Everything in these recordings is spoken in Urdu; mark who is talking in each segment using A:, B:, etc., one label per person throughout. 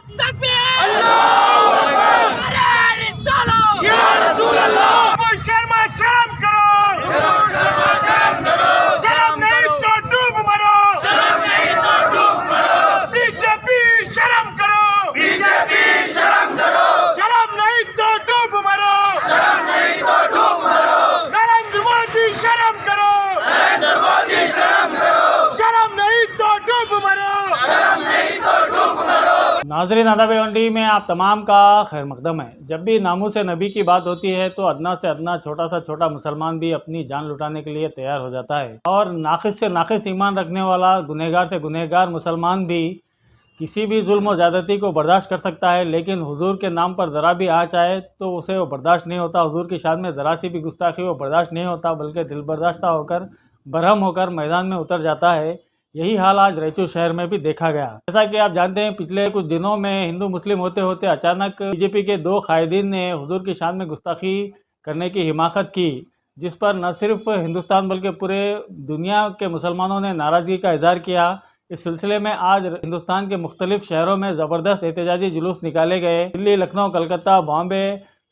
A: تکبیر اللہ اکبر ارے رسالو یا رسول اللہ شرم کرو شرم نہیں تو ڈوب مرو بی جے پی شرم کرو شرم نہیں تو ڈوب مرو نریندر مودی شرم کرو شرم نہیں تو ڈوب مرو
B: ناظرین ادب ونڈی میں آپ تمام کا خیر مقدم ہے۔ جب بھی ناموس نبی کی بات ہوتی ہے تو ادنا سے ادنا چھوٹا سا چھوٹا مسلمان بھی اپنی جان لٹانے کے لیے تیار ہو جاتا ہے، اور ناقص سے ناقص ایمان رکھنے والا گنہگار سے گنہگار مسلمان بھی کسی بھی ظلم و زیادتی کو برداشت کر سکتا ہے، لیکن حضور کے نام پر ذرا بھی آنچ آئے تو اسے وہ برداشت نہیں ہوتا۔ حضور کی شان میں ذرا سی بھی گستاخی وہ برداشت نہیں ہوتا، بلکہ دل برداشتہ ہو کر برہم ہو کر میدان میں اتر جاتا ہے۔ یہی حال آج ریچور شہر میں بھی دیکھا گیا۔ جیسا کہ آپ جانتے ہیں پچھلے کچھ دنوں میں ہندو مسلم ہوتے ہوتے اچانک بی جے پی کے دو قائدین نے حضور کی شان میں گستاخی کرنے کی حماقت کی، جس پر نہ صرف ہندوستان بلکہ پورے دنیا کے مسلمانوں نے ناراضگی کا اظہار کیا۔ اس سلسلے میں آج ہندوستان کے مختلف شہروں میں زبردست احتجاجی جلوس نکالے گئے۔ دلی، لکھنؤ، کلکتہ، بامبے،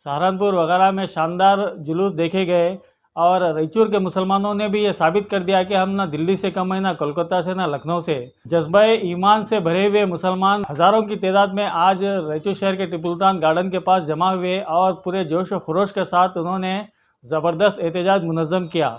B: سہارنپور وغیرہ میں شاندار جلوس دیکھے گئے، اور ریچور کے مسلمانوں نے بھی یہ ثابت کر دیا کہ ہم نہ دلی سے کم ہیں، نہ کولکتہ سے، نہ لکھنؤ سے۔ جذبہ ایمان سے بھرے ہوئے مسلمان ہزاروں کی تعداد میں آج ریچور شہر کے ٹیپو سلطان گارڈن کے پاس جمع ہوئے، اور پورے جوش و خروش کے ساتھ انہوں نے زبردست احتجاج منظم کیا۔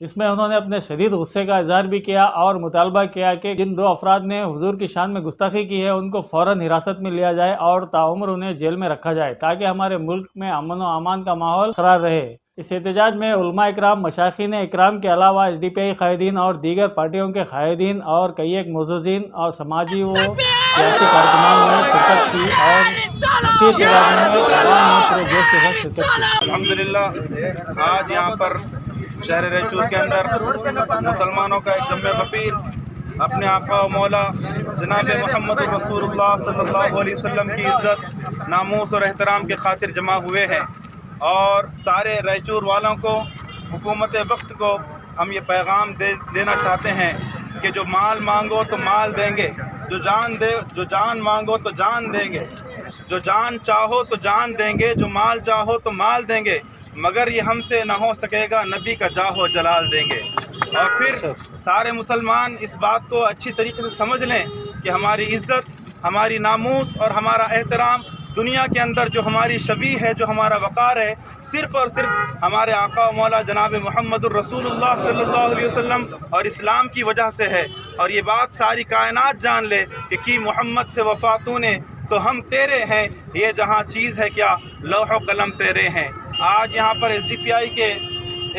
B: اس میں انہوں نے اپنے شدید غصے کا اظہار بھی کیا اور مطالبہ کیا کہ جن دو افراد نے حضور کی شان میں گستاخی کی ہے ان کو فوراً حراست میں لیا جائے اور تاعمر انہیں جیل میں رکھا جائے، تاکہ ہمارے ملک میں امن و امان کا ماحول برقرار رہے۔ اس احتجاج میں علماء اکرام، مشائخین اکرام کے علاوہ ایس ڈی پی آئی قائدین اور دیگر پارٹیوں کے قائدین اور کئی ایک معززین اور سماجی و سیاسی کارکنان نے شرکت کی، اور اسی تعداد میں عوام نے پورے جوش کے ساتھ شرکت کی۔
C: الحمدللہ آج یہاں پر شہر ریچور کے اندر مسلمانوں کا ایک جمع غفیر اپنے آقا و مولا جناب محمد رسول اللہ صلی اللہ علیہ وسلم کی عزت، ناموس اور احترام کے خاطر جمع ہوئے ہیں، اور سارے ریچور والوں کو، حکومت وقت کو ہم یہ پیغام دینا چاہتے ہیں کہ جو مال مانگو تو مال دیں گے، جو جان مانگو تو جان دیں گے، جو جان چاہو تو جان دیں گے، جو مال چاہو تو مال دیں گے، مگر یہ ہم سے نہ ہو سکے گا، نبی کا جاہ و جلال دیں گے۔ اور پھر سارے مسلمان اس بات کو اچھی طریقے سے سمجھ لیں کہ ہماری عزت، ہماری ناموس اور ہمارا احترام دنیا کے اندر جو ہماری شبیہ ہے، جو ہمارا وقار ہے، صرف اور صرف ہمارے آقا و مولا جناب محمد الرسول اللہ صلی اللہ علیہ وسلم اور اسلام کی وجہ سے ہے۔ اور یہ بات ساری کائنات جان لے کہ کی محمد سے وفاتوں نے تو ہم تیرے ہیں، یہ جہاں چیز ہے کیا لوح و قلم تیرے ہیں۔ آج یہاں پر ایس ڈی پی آئی کے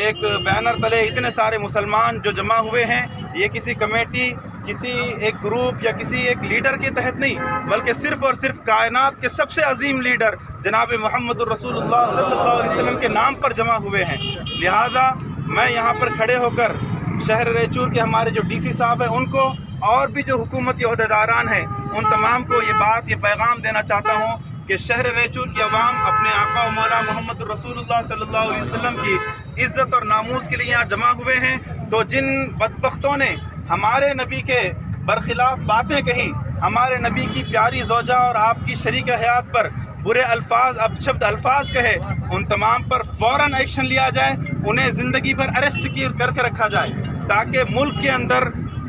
C: ایک بینر تلے اتنے سارے مسلمان جو جمع ہوئے ہیں، یہ کسی کمیٹی، کسی ایک گروپ یا کسی ایک لیڈر کے تحت نہیں، بلکہ صرف اور صرف کائنات کے سب سے عظیم لیڈر جناب محمد الرسول اللہ صلی اللہ علیہ وسلم کے نام پر جمع ہوئے ہیں۔ لہٰذا میں یہاں پر کھڑے ہو کر شہر ریچور کے ہمارے جو ڈی سی صاحب ہیں ان کو، اور بھی جو حکومتی عہدیداران ہیں، ان تمام کو یہ پیغام دینا چاہتا ہوں کہ شہر ریچور کی عوام اپنے آقا و مولا محمد الرسول اللہ صلی اللہ علیہ وسلم کی عزت اور ناموس کے لیے یہاں جمع ہوئے ہیں، تو جن بدبختوں نے ہمارے نبی کے برخلاف باتیں کہی، ہمارے نبی کی پیاری زوجہ اور آپ کی شریک حیات پر برے الفاظ، اپشبد الفاظ کہے، ان تمام پر فوراً ایکشن لیا جائے، انہیں زندگی بھر اریسٹ کر کے رکھا جائے، تاکہ ملک کے اندر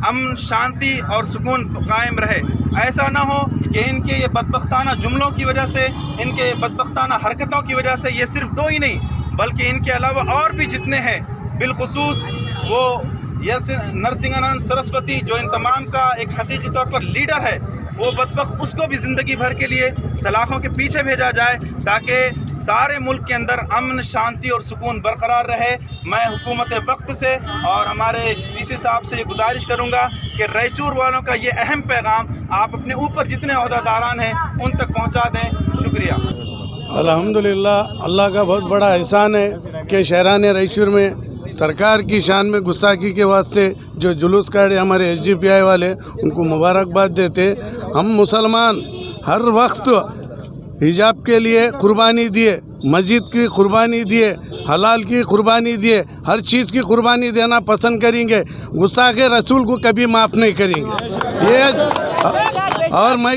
C: امن، شانتی اور سکون قائم رہے۔ ایسا نہ ہو کہ ان کے یہ بدبختانہ جملوں کی وجہ سے، ان کے بدبختانہ حرکتوں کی وجہ سے، یہ صرف دو ہی نہیں بلکہ ان کے علاوہ اور بھی جتنے ہیں، بالخصوص وہ یس نرسنگانند سرسوتی جو ان تمام کا ایک حقیقی طور پر لیڈر ہے، وہ بدبخت اس کو بھی زندگی بھر کے لیے سلاخوں کے پیچھے بھیجا جائے، تاکہ سارے ملک کے اندر امن، شانتی اور سکون برقرار رہے۔ میں حکومت وقت سے اور ہمارے ڈی سی صاحب سے یہ گزارش کروں گا کہ ریچور والوں کا یہ اہم پیغام آپ اپنے اوپر جتنے عہدیداران ہیں ان تک پہنچا دیں۔ شکریہ۔
D: الحمدللہ اللہ کا بہت بڑا احسان ہے کہ شہران ریچور میں سرکار کی شان میں گستاخی کے واسطے جو جلوس کاٹے ہمارے ایس ڈی پی آئی والے، ان کو مبارکباد دیتے۔ ہم مسلمان ہر وقت حجاب کے لیے قربانی دیے، مسجد کی قربانی دیے، حلال کی قربانی دیے، ہر چیز کی قربانی دینا پسند کریں گے، گستاخ رسول کو کبھی معاف نہیں کریں گے۔ یہ اور میں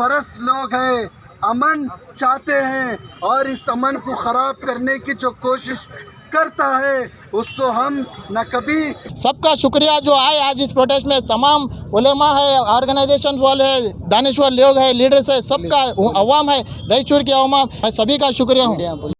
E: پرست لوگ ہیں، امن چاہتے ہیں، اور اس امن کو خراب کرنے کی جو کوشش کرتا ہے اس کو ہم نہ کبھی.
F: سب کا شکریہ جو آئے آج اس پروٹیسٹ میں، تمام علماء ہے، آرگنائزیشن والے ہیں، دانشور لوگ ہیں، لیڈرز ہیں، سب کا عوام ہے، رائچور کے عوام، میں سبھی کا شکریہ ہوں.